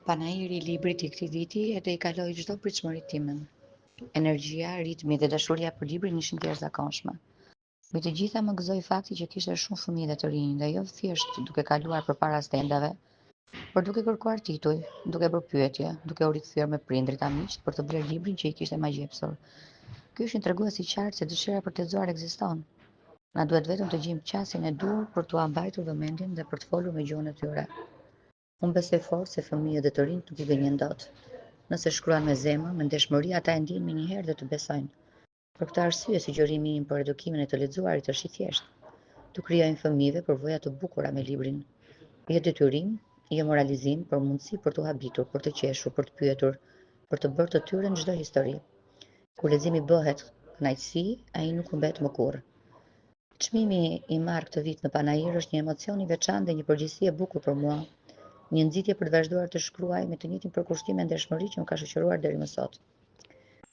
Panajiri i librit i këtij viti e i kaloi çdo pritshmëri timen. Energjia, ritmi dhe dashuria për librin ishin të jashtëzakonshme. Mbi të gjitha më gëzoi fakti që kishte shumë fëmijë dhe të rinj, dhe jo thjesht duke kaluar përpara stendave, por duke kërkuar tituj, duke bërë pyetje, duke u rikthyer me prindrit amiq për të bler librin që i kishte magjepsur. Ky është një tregues i qartë se dëshira për të lexuar ekziston. Na duhet vetëm të gjejmë qasjen e duhur për t'u mbajtur vëmendjen dhe për të folur me gjuhën e tyre. Unë besoj fort se fëmijët dhe të rinjt nuk i gënjen dot. Nëse shkruan me zemër, me ndeshmëri, ata e ndjejnë me njëherë dhe të besojnë. Për këtë arsye, sugjerimi im për edukimin e të lexuarit është i thjeshtë. T'u krijojmë fëmijëve përvoja të bukura me librin. Jo detyrim, jo moralizim, por mundësi për t'u habitur, për të qeshur, për të pyetur, për të bërë të tyre në çdo histori. Kur leximi bëhet kënaqësi, ai nuk humbet më kurrë. Çmimi i marrë këtë vit në Panajir është një emocion i veçantë dhe një përgjegjësi e bukur për mua. Një nxitje për të vazhduar të shkruaj me të njëjtin përkushtim e ndershmëri që më ka shoqëruar deri më sot.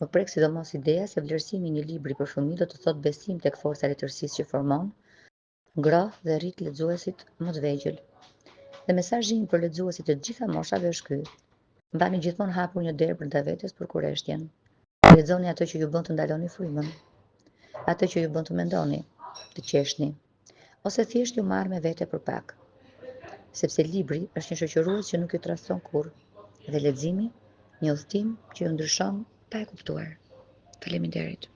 Më prek sidomos ideja se vlerësimi i një libri për fëmijë do të thotë besim tek forca e letërsisë që formon, ngroh dhe rrit lexuesit më të vegjël. Dhe mesazhi im për lexuesit të gjitha moshave është ky: mbani gjithmonë hapur një derë brenda vetes për kurreshtjen. Lexoni ato që ju bën të ndaloni frymën, ato që ju bën të mendoni, të qeshni, ose thjesht ju marr me vete për pak. Sepse libri është një shoqërues që nuk ju tradhton kurrë, dhe leximi një udhtim që ju ndryshon pa e kuptuar. Faleminderit.